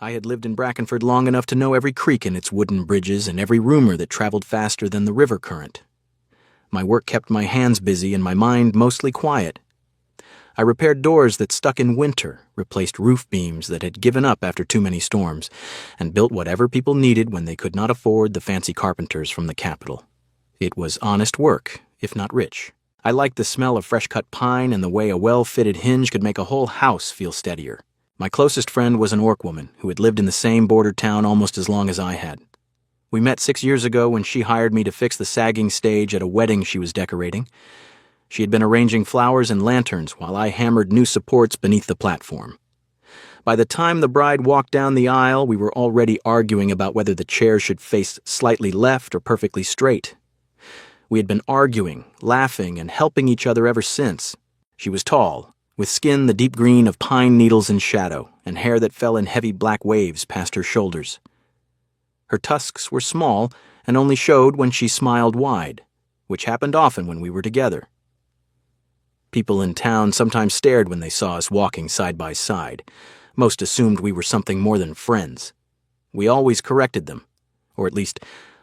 I had lived in Brackenford long enough to know every creek in its wooden bridges and every rumor that traveled faster than the river current. My work kept my hands busy and my mind mostly quiet. I repaired doors that stuck in winter, replaced roof beams that had given up after too many storms, and built whatever people needed when they could not afford the fancy carpenters from the capital. It was honest work, if not rich. I liked the smell of fresh-cut pine and the way a well-fitted hinge could make a whole house feel steadier. My closest friend was an Orc woman who had lived in the same border town almost as long as I had. We met 6 years ago when she hired me to fix the sagging stage at a wedding she was decorating. She had been arranging flowers and lanterns while I hammered new supports beneath the platform. By the time the bride walked down the aisle, we were already arguing about whether the chair should face slightly left or perfectly straight. We had been arguing, laughing, and helping each other ever since. She was tall, with skin the deep green of pine needles in shadow, and hair that fell in heavy black waves past her shoulders. Her tusks were small and only showed when she smiled wide, which happened often when we were together. People in town sometimes stared when they saw us walking side by side. Most assumed we were something more than friends. We always corrected them, or at least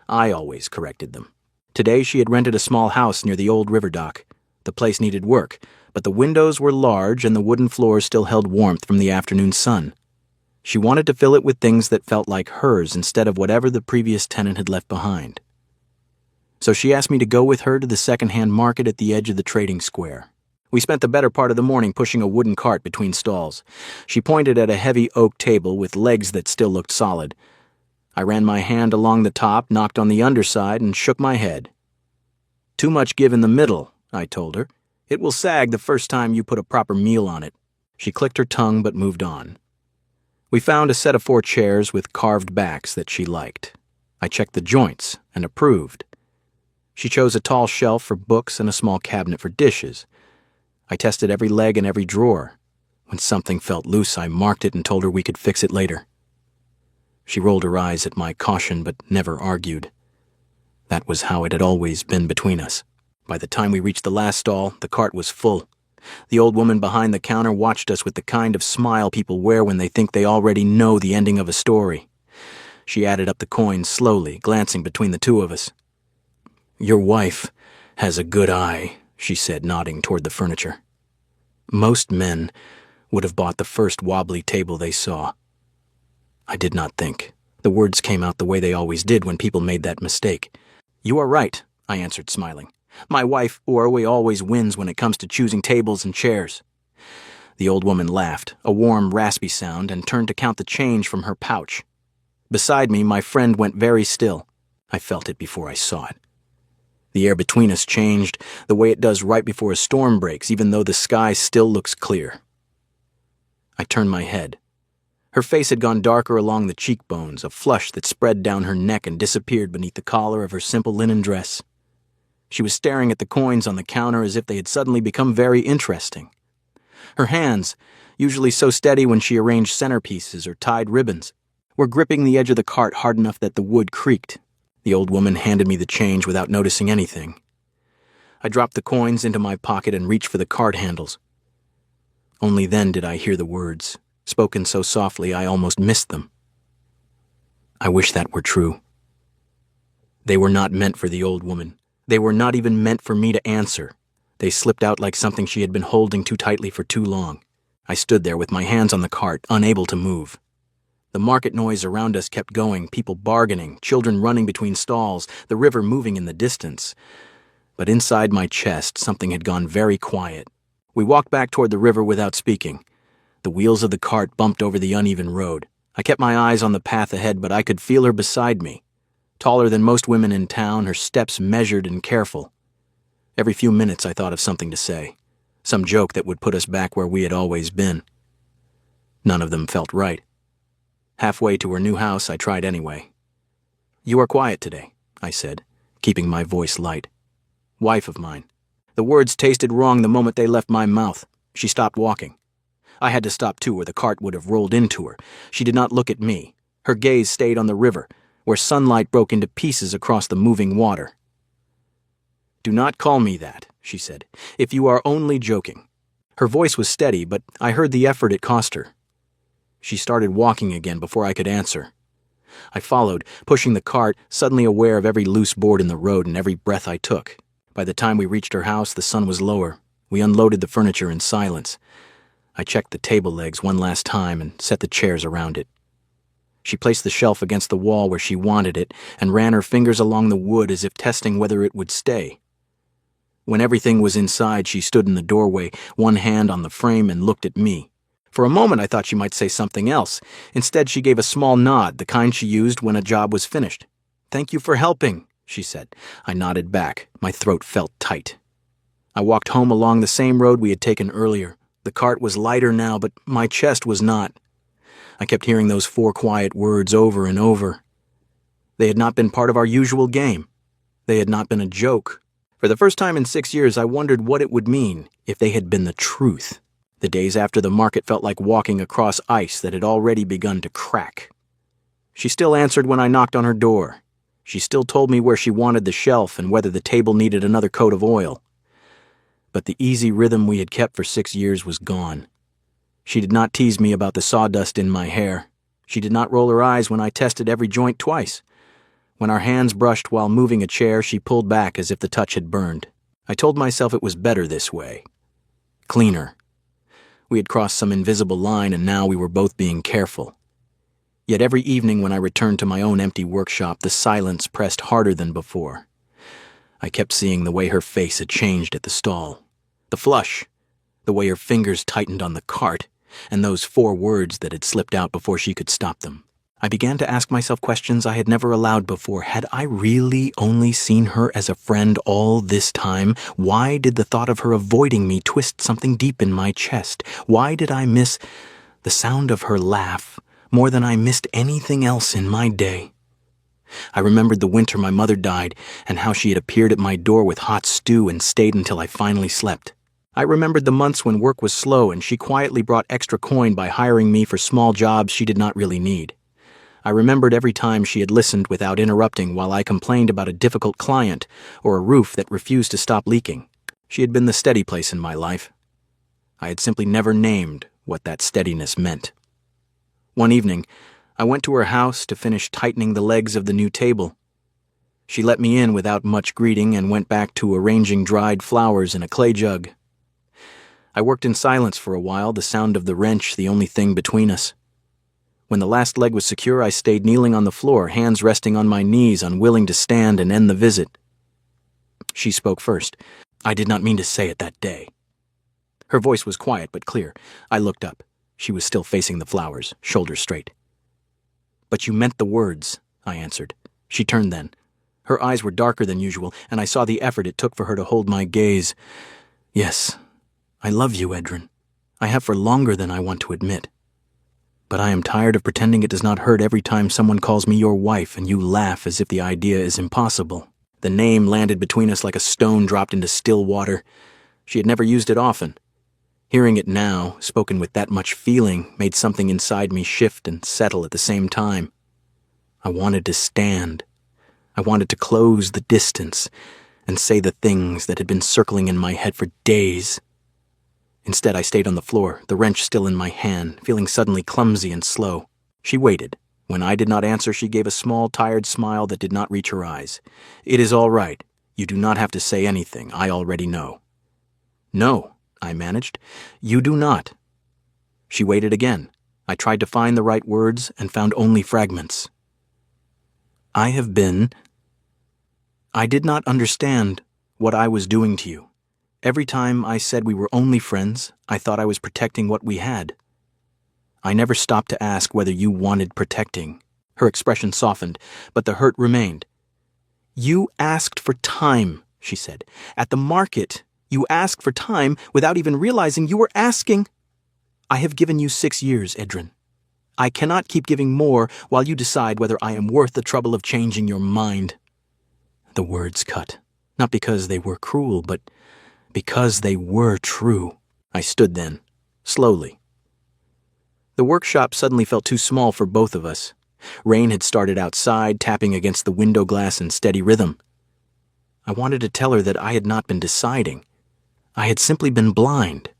I always corrected them. Today she had rented a small house near the old river dock. The place needed work, but the windows were large and the wooden floors still held warmth from the afternoon sun. She wanted to fill it with things that felt like hers instead of whatever the previous tenant had left behind. So she asked me to go with her to the second-hand market at the edge of the trading square. We spent the better part of the morning pushing a wooden cart between stalls. She pointed at a heavy oak table with legs that still looked solid. I ran my hand along the top, knocked on the underside, and shook my head. "Too much give in the middle," I told her. "It will sag the first time you put a proper meal on it." She clicked her tongue but moved on. We found a set of 4 chairs with carved backs that she liked. I checked the joints and approved. She chose a tall shelf for books and a small cabinet for dishes. I tested every leg and every drawer. When something felt loose, I marked it and told her we could fix it later. She rolled her eyes at my caution but never argued. That was how it had always been between us. By the time we reached the last stall, the cart was full. The old woman behind the counter watched us with the kind of smile people wear when they think they already know the ending of a story. She added up the coins slowly, glancing between the two of us. "Your wife has a good eye," she said, nodding toward the furniture. Most men would have bought the first wobbly table they saw. I did not think. The words came out the way they always did when people made that mistake. "You are right," I answered, smiling. "My wife, Orwe, always wins when it comes to choosing tables and chairs." The old woman laughed, a warm, raspy sound, and turned to count the change from her pouch. Beside me, my friend went very still. I felt it before I saw it. The air between us changed the way it does right before a storm breaks, even though the sky still looks clear. I turned my head. Her face had gone darker along the cheekbones, a flush that spread down her neck and disappeared beneath the collar of her simple linen dress. She was staring at the coins on the counter as if they had suddenly become very interesting. Her hands, usually so steady when she arranged centerpieces or tied ribbons, were gripping the edge of the cart hard enough that the wood creaked. The old woman handed me the change without noticing anything. I dropped the coins into my pocket and reached for the cart handles. Only then did I hear the words, spoken so softly I almost missed them. I wish that were true. They were not meant for the old woman. They were not even meant for me to answer. They slipped out like something she had been holding too tightly for too long. I stood there with my hands on the cart, unable to move. The market noise around us kept going, people bargaining, children running between stalls, the river moving in the distance. But inside my chest, something had gone very quiet. We walked back toward the river without speaking. The wheels of the cart bumped over the uneven road. I kept my eyes on the path ahead, but I could feel her beside me. Taller than most women in town, her steps measured and careful. Every few minutes I thought of something to say, some joke that would put us back where we had always been. None of them felt right. Halfway to her new house, I tried anyway. "You are quiet today," I said, keeping my voice light. "Wife of mine." The words tasted wrong the moment they left my mouth. She stopped walking. I had to stop too, or the cart would have rolled into her. She did not look at me. Her gaze stayed on the river, where sunlight broke into pieces across the moving water. "Do not call me that," she said, "if you are only joking." Her voice was steady, but I heard the effort it cost her. She started walking again before I could answer. I followed, pushing the cart, suddenly aware of every loose board in the road and every breath I took. By the time we reached her house, the sun was lower. We unloaded the furniture in silence. I checked the table legs one last time and set the chairs around it. She placed the shelf against the wall where she wanted it and ran her fingers along the wood as if testing whether it would stay. When everything was inside, she stood in the doorway, one hand on the frame, and looked at me. For a moment I thought she might say something else. Instead, she gave a small nod, the kind she used when a job was finished. "Thank you for helping," she said. I nodded back. My throat felt tight. I walked home along the same road we had taken earlier. The cart was lighter now, but my chest was not. I kept hearing those 4 quiet words over and over. They had not been part of our usual game. They had not been a joke. For the first time in 6 years, I wondered what it would mean if they had been the truth. The days after the market felt like walking across ice that had already begun to crack. She still answered when I knocked on her door. She still told me where she wanted the shelf and whether the table needed another coat of oil. But the easy rhythm we had kept for 6 years was gone. She did not tease me about the sawdust in my hair. She did not roll her eyes when I tested every joint twice. When our hands brushed while moving a chair, she pulled back as if the touch had burned. I told myself it was better this way. Cleaner. We had crossed some invisible line, and now we were both being careful. Yet every evening when I returned to my own empty workshop, the silence pressed harder than before. I kept seeing the way her face had changed at the stall. The flush. The way her fingers tightened on the cart, and those 4 words that had slipped out before she could stop them. I began to ask myself questions I had never allowed before. Had I really only seen her as a friend all this time? Why did the thought of her avoiding me twist something deep in my chest? Why did I miss the sound of her laugh more than I missed anything else in my day? I remembered the winter my mother died and how she had appeared at my door with hot stew and stayed until I finally slept. I remembered the months when work was slow and she quietly brought extra coin by hiring me for small jobs she did not really need. I remembered every time she had listened without interrupting while I complained about a difficult client or a roof that refused to stop leaking. She had been the steady place in my life. I had simply never named what that steadiness meant. One evening, I went to her house to finish tightening the legs of the new table. She let me in without much greeting and went back to arranging dried flowers in a clay jug. I worked in silence for a while, the sound of the wrench the only thing between us. When the last leg was secure, I stayed kneeling on the floor, hands resting on my knees, unwilling to stand and end the visit. She spoke first. I did not mean to say it that day. Her voice was quiet but clear. I looked up. She was still facing the flowers, shoulders straight. "But you meant the words," I answered. She turned then. Her eyes were darker than usual, and I saw the effort it took for her to hold my gaze. "Yes, I love you, Edrin. I have for longer than I want to admit. But I am tired of pretending it does not hurt every time someone calls me your wife and you laugh as if the idea is impossible." The name landed between us like a stone dropped into still water. She had never used it often. Hearing it now, spoken with that much feeling, made something inside me shift and settle at the same time. I wanted to stand. I wanted to close the distance and say the things that had been circling in my head for days. Instead, I stayed on the floor, the wrench still in my hand, feeling suddenly clumsy and slow. She waited. When I did not answer, she gave a small, tired smile that did not reach her eyes. "It is all right. You do not have to say anything. I already know." "No," I managed. "You do not." She waited again. I tried to find the right words and found only fragments. I did not understand what I was doing to you. Every time I said we were only friends, I thought I was protecting what we had. I never stopped to ask whether you wanted protecting." Her expression softened, but the hurt remained. "You asked for time," she said. "At the market, you asked for time without even realizing you were asking. I have given you 6 years, Edrin. I cannot keep giving more while you decide whether I am worth the trouble of changing your mind." The words cut, not because they were cruel, but because they were true. I stood then, slowly. The workshop suddenly felt too small for both of us. Rain had started outside, tapping against the window glass in steady rhythm. I wanted to tell her that I had not been deciding. I had simply been blind.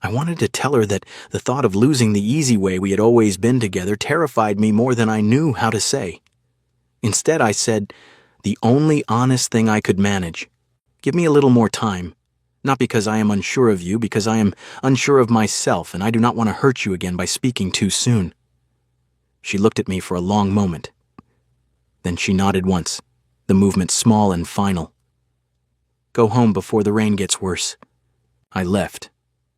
I wanted to tell her that the thought of losing the easy way we had always been together terrified me more than I knew how to say. Instead, I said, the only honest thing I could manage. Give me a little more time. Not because I am unsure of you, because I am unsure of myself, and I do not want to hurt you again by speaking too soon. She looked at me for a long moment. Then she nodded once, the movement small and final. Go home before the rain gets worse. I left.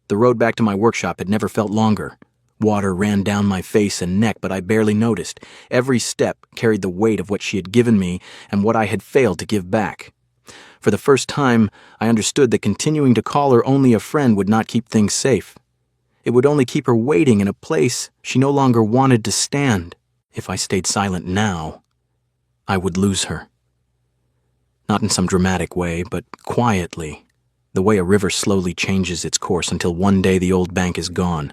The road back to my workshop had never felt longer. Water ran down my face and neck, but I barely noticed. Every step carried the weight of what she had given me and what I had failed to give back. For the first time, I understood that continuing to call her only a friend would not keep things safe. It would only keep her waiting in a place she no longer wanted to stand. If I stayed silent now, I would lose her. Not in some dramatic way, but quietly, the way a river slowly changes its course until one day the old bank is gone.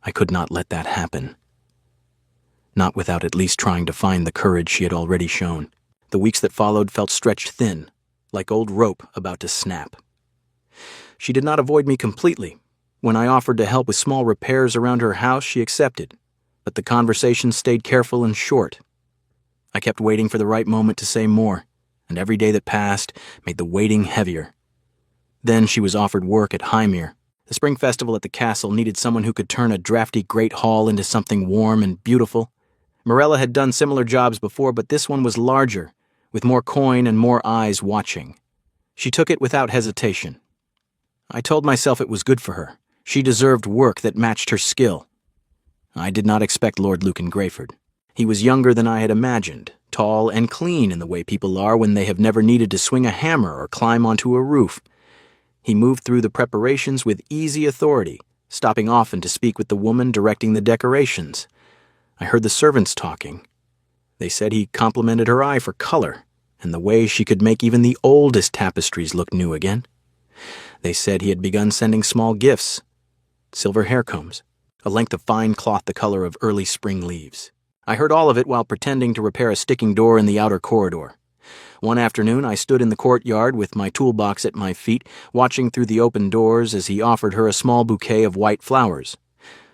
I could not let that happen. Not without at least trying to find the courage she had already shown. The weeks that followed felt stretched thin, like old rope about to snap. She did not avoid me completely. When I offered to help with small repairs around her house, she accepted, but the conversation stayed careful and short. I kept waiting for the right moment to say more, and every day that passed made the waiting heavier. Then she was offered work at Hymir. The spring festival at the castle needed someone who could turn a drafty great hall into something warm and beautiful. Morella had done similar jobs before, but this one was larger, with more coin and more eyes watching. She took it without hesitation. I told myself it was good for her. She deserved work that matched her skill. I did not expect Lord Lucan Greyford. He was younger than I had imagined, tall and clean in the way people are when they have never needed to swing a hammer or climb onto a roof. He moved through the preparations with easy authority, stopping often to speak with the woman directing the decorations. I heard the servants talking. They said he complimented her eye for color, and the way she could make even the oldest tapestries look new again. They said he had begun sending small gifts, silver hair combs, a length of fine cloth the color of early spring leaves. I heard all of it while pretending to repair a sticking door in the outer corridor. One afternoon, I stood in the courtyard with my toolbox at my feet, watching through the open doors as he offered her a small bouquet of white flowers.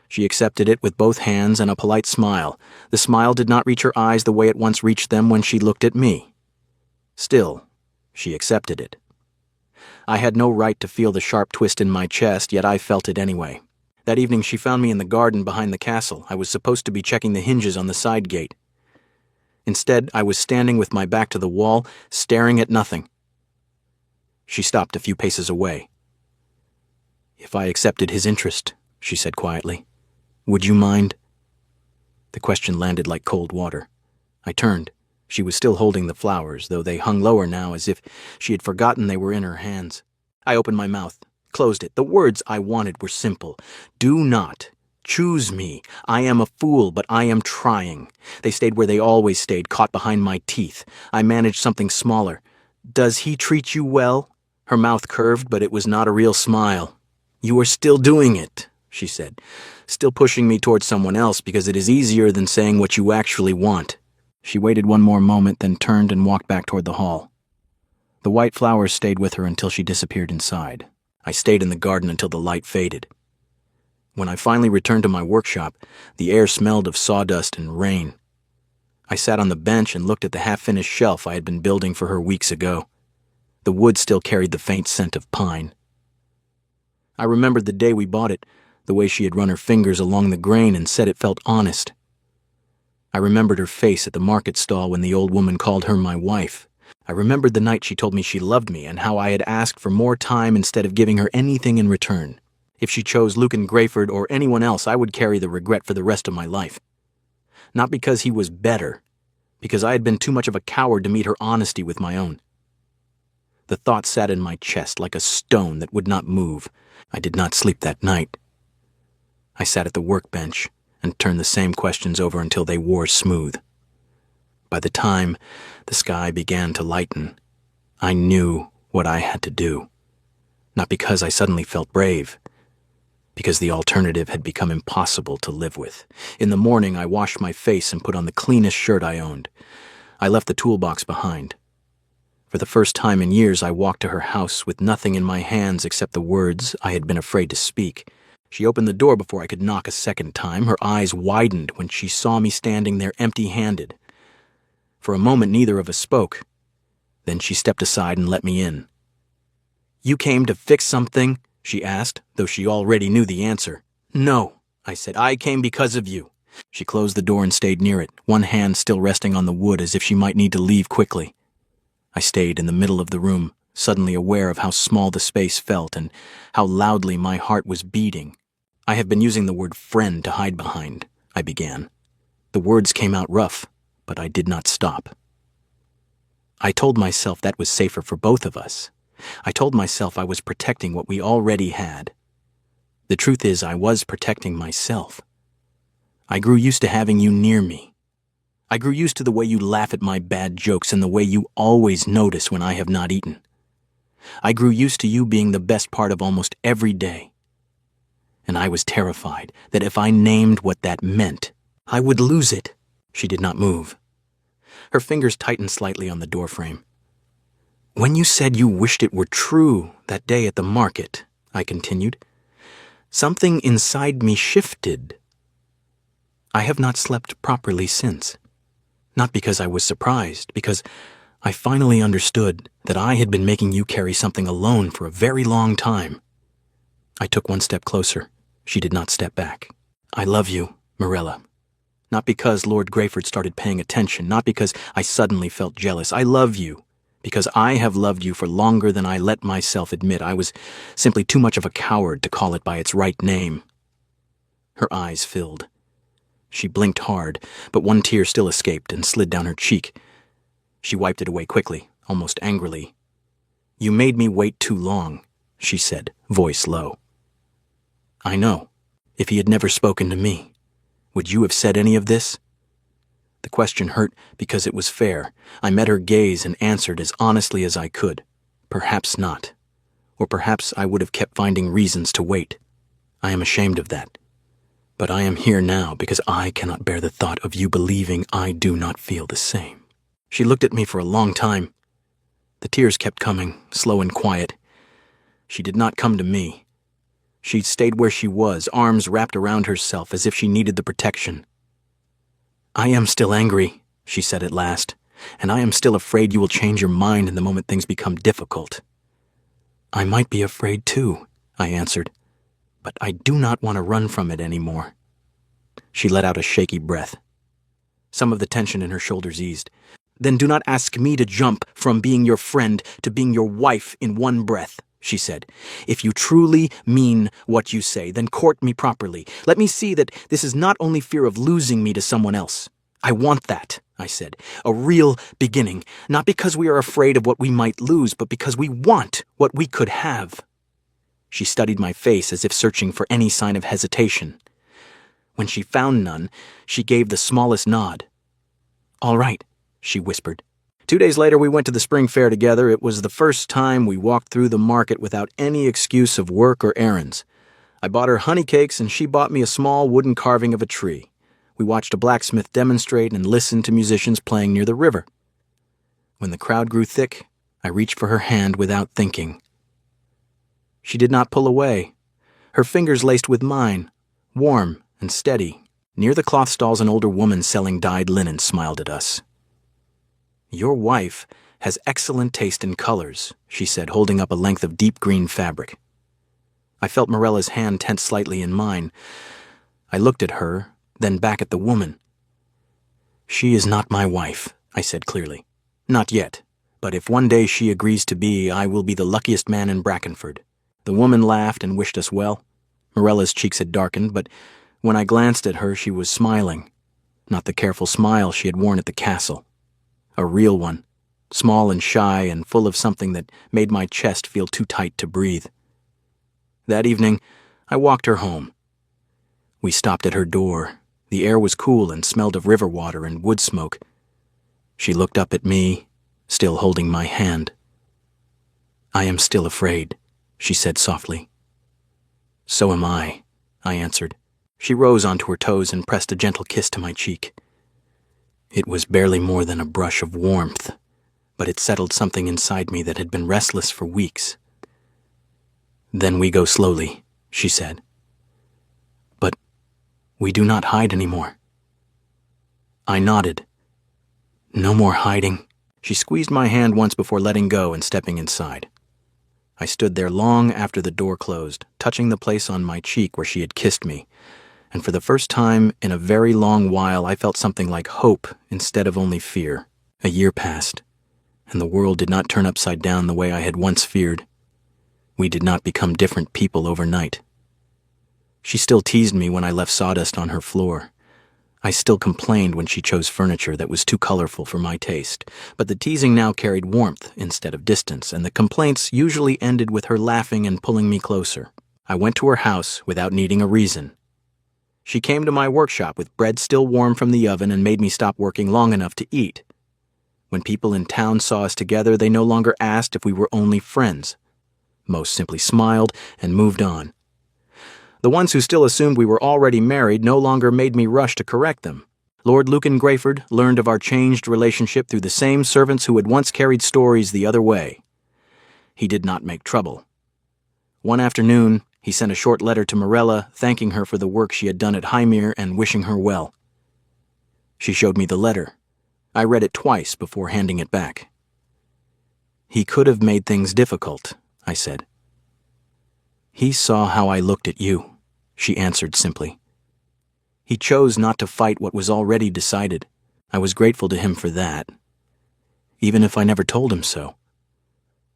She accepted it with both hands and a polite smile. The smile did not reach her eyes the way it once reached them when she looked at me. Still, she accepted it. I had no right to feel the sharp twist in my chest, yet I felt it anyway. That evening she found me in the garden behind the castle. I was supposed to be checking the hinges on the side gate. Instead, I was standing with my back to the wall, staring at nothing. She stopped a few paces away. If I accepted his interest, she said quietly, would you mind? The question landed like cold water. I turned. She was still holding the flowers, though they hung lower now as if she had forgotten they were in her hands. I opened my mouth, closed it. The words I wanted were simple. Do not. Choose me. I am a fool, but I am trying. They stayed where they always stayed, caught behind my teeth. I managed something smaller. Does he treat you well? Her mouth curved, but it was not a real smile. You are still doing it, she said, still pushing me towards someone else because it is easier than saying what you actually want. She waited one more moment, then turned and walked back toward the hall. The white flowers stayed with her until she disappeared inside. I stayed in the garden until the light faded. When I finally returned to my workshop, the air smelled of sawdust and rain. I sat on the bench and looked at the half-finished shelf I had been building for her weeks ago. The wood still carried the faint scent of pine. I remembered the day we bought it, the way she had run her fingers along the grain and said it felt honest. I remembered her face at the market stall when the old woman called her my wife. I remembered the night she told me she loved me and how I had asked for more time instead of giving her anything in return. If she chose Lucan Greyford or anyone else, I would carry the regret for the rest of my life. Not because he was better, because I had been too much of a coward to meet her honesty with my own. The thought sat in my chest like a stone that would not move. I did not sleep that night. I sat at the workbench and turned the same questions over until they wore smooth. By the time the sky began to lighten, I knew what I had to do. Not because I suddenly felt brave, because the alternative had become impossible to live with. In the morning, I washed my face and put on the cleanest shirt I owned. I left the toolbox behind. For the first time in years, I walked to her house with nothing in my hands except the words I had been afraid to speak. She opened the door before I could knock a second time. Her eyes widened when she saw me standing there empty-handed. For a moment, neither of us spoke. Then she stepped aside and let me in. "You came to fix something?" she asked, though she already knew the answer. "No," I said. "I came because of you." She closed the door and stayed near it, one hand still resting on the wood as if she might need to leave quickly. I stayed in the middle of the room, suddenly aware of how small the space felt and how loudly my heart was beating. "I have been using the word friend to hide behind," I began. The words came out rough, but I did not stop. I told myself that was safer for both of us. I told myself I was protecting what we already had. The truth is, I was protecting myself. I grew used to having you near me. I grew used to the way you laugh at my bad jokes and the way you always notice when I have not eaten. I grew used to you being the best part of almost every day. And I was terrified that if I named what that meant, I would lose it. She did not move. Her fingers tightened slightly on the doorframe. "When you said you wished it were true that day at the market," I continued, "something inside me shifted. I have not slept properly since. Not because I was surprised, because I finally understood that I had been making you carry something alone for a very long time." I took one step closer. She did not step back. "I love you, Morella. Not because Lord Greyford started paying attention, not because I suddenly felt jealous. I love you because I have loved you for longer than I let myself admit. I was simply too much of a coward to call it by its right name." Her eyes filled. She blinked hard, but one tear still escaped and slid down her cheek. She wiped it away quickly, almost angrily. "You made me wait too long," she said, voice low. I know. If he had never spoken to me, would you have said any of this? The question hurt because it was fair. I met her gaze and answered as honestly as I could. Perhaps not. Or perhaps I would have kept finding reasons to wait. I am ashamed of that. But I am here now because I cannot bear the thought of you believing I do not feel the same. She looked at me for a long time. The tears kept coming, slow and quiet. She did not come to me. She stayed where she was, arms wrapped around herself as if she needed the protection. "I am still angry," she said at last, "and I am still afraid you will change your mind in the moment things become difficult." "I might be afraid too," I answered, "but I do not want to run from it anymore." She let out a shaky breath. Some of the tension in her shoulders eased. "Then do not ask me to jump from being your friend to being your wife in one breath," she said. "If you truly mean what you say, then court me properly. Let me see that this is not only fear of losing me to someone else. I want that," I said. "A real beginning, not because we are afraid of what we might lose, but because we want what we could have." She studied my face as if searching for any sign of hesitation. When she found none, she gave the smallest nod. "All right," she whispered. 2 days later, we went to the spring fair together. It was the first time we walked through the market without any excuse of work or errands. I bought her honey cakes, and she bought me a small wooden carving of a tree. We watched a blacksmith demonstrate and listened to musicians playing near the river. When the crowd grew thick, I reached for her hand without thinking. She did not pull away. Her fingers laced with mine, warm and steady. Near the cloth stalls, an older woman selling dyed linen smiled at us. "Your wife has excellent taste in colors," she said, holding up a length of deep green fabric. I felt Morella's hand tense slightly in mine. I looked at her, then back at the woman. "She is not my wife," I said clearly. "Not yet, but if one day she agrees to be, I will be the luckiest man in Brackenford." The woman laughed and wished us well. Morella's cheeks had darkened, but when I glanced at her, she was smiling. Not the careful smile she had worn at the castle. A real one, small and shy and full of something that made my chest feel too tight to breathe. That evening, I walked her home. We stopped at her door. The air was cool and smelled of river water and wood smoke. She looked up at me, still holding my hand. "I am still afraid," she said softly. "So am I," I answered. She rose onto her toes and pressed a gentle kiss to my cheek. It was barely more than a brush of warmth, but it settled something inside me that had been restless for weeks. "Then we go slowly," she said. "But we do not hide anymore." I nodded. "No more hiding." She squeezed my hand once before letting go and stepping inside. I stood there long after the door closed, touching the place on my cheek where she had kissed me, and for the first time in a very long while I felt something like hope instead of only fear. A year passed, and the world did not turn upside down the way I had once feared. We did not become different people overnight. She still teased me when I left sawdust on her floor. I still complained when she chose furniture that was too colorful for my taste, but the teasing now carried warmth instead of distance, and the complaints usually ended with her laughing and pulling me closer. I went to her house without needing a reason. She came to my workshop with bread still warm from the oven and made me stop working long enough to eat. When people in town saw us together, they no longer asked if we were only friends. Most simply smiled and moved on. The ones who still assumed we were already married no longer made me rush to correct them. Lord Lucan Grayford learned of our changed relationship through the same servants who had once carried stories the other way. He did not make trouble. One afternoon, he sent a short letter to Morella thanking her for the work she had done at Hymir and wishing her well. She showed me the letter. I read it twice before handing it back. "He could have made things difficult," I said. "He saw how I looked at you," she answered simply. "He chose not to fight what was already decided. I was grateful to him for that, even if I never told him so."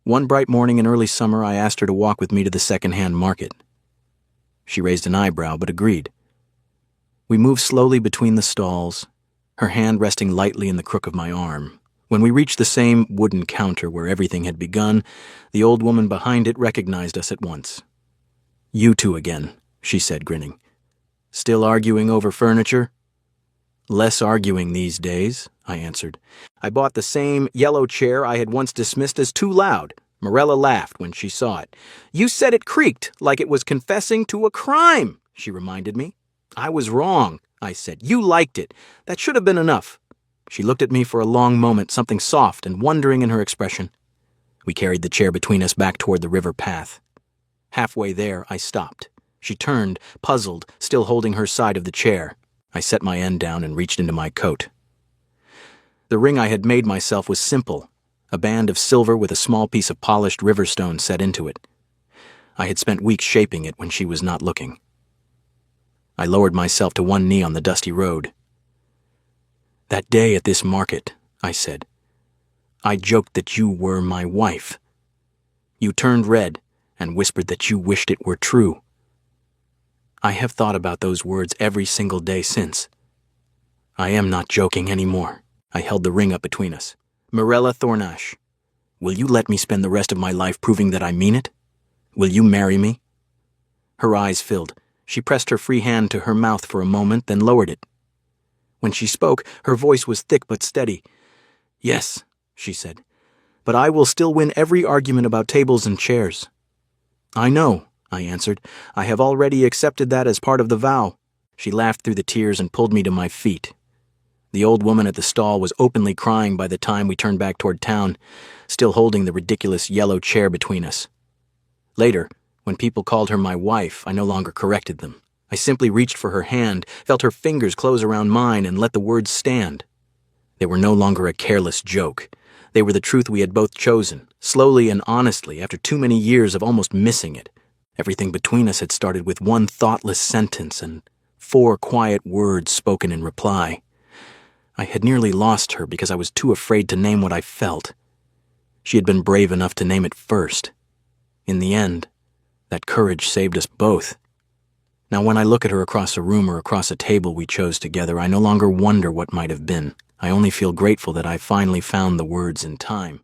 One bright morning in early summer, I asked her to walk with me to the second-hand market. She raised an eyebrow, but agreed. We moved slowly between the stalls, her hand resting lightly in the crook of my arm. When we reached the same wooden counter where everything had begun, the old woman behind it recognized us at once. "You two again," she said, grinning. "Still arguing over furniture?" "Less arguing these days," I answered. I bought the same yellow chair I had once dismissed as too loud. Morella laughed when she saw it. "You said it creaked like it was confessing to a crime," she reminded me. "I was wrong," I said. "You liked it. That should have been enough." She looked at me for a long moment, something soft and wondering in her expression. We carried the chair between us back toward the river path. Halfway there, I stopped. She turned, puzzled, still holding her side of the chair. I set my end down and reached into my coat. The ring I had made myself was simple, a band of silver with a small piece of polished river stone set into it. I had spent weeks shaping it when she was not looking. I lowered myself to one knee on the dusty road. "That day at this market," I said, "I joked that you were my wife. You turned red and whispered that you wished it were true. I have thought about those words every single day since. I am not joking anymore." I held the ring up between us. "Morella Thornash, will you let me spend the rest of my life proving that I mean it? Will you marry me?" Her eyes filled. She pressed her free hand to her mouth for a moment, then lowered it. When she spoke, her voice was thick but steady. "Yes," she said, "but I will still win every argument about tables and chairs." "I know," I answered. "I have already accepted that as part of the vow." She laughed through the tears and pulled me to my feet. The old woman at the stall was openly crying by the time we turned back toward town, still holding the ridiculous yellow chair between us. Later, when people called her my wife, I no longer corrected them. I simply reached for her hand, felt her fingers close around mine, and let the words stand. They were no longer a careless joke. They were the truth we had both chosen, slowly and honestly, after too many years of almost missing it. Everything between us had started with one thoughtless sentence and 4 quiet words spoken in reply. I had nearly lost her because I was too afraid to name what I felt. She had been brave enough to name it first. In the end, that courage saved us both. Now when I look at her across a room or across a table we chose together, I no longer wonder what might have been. I only feel grateful that I finally found the words in time.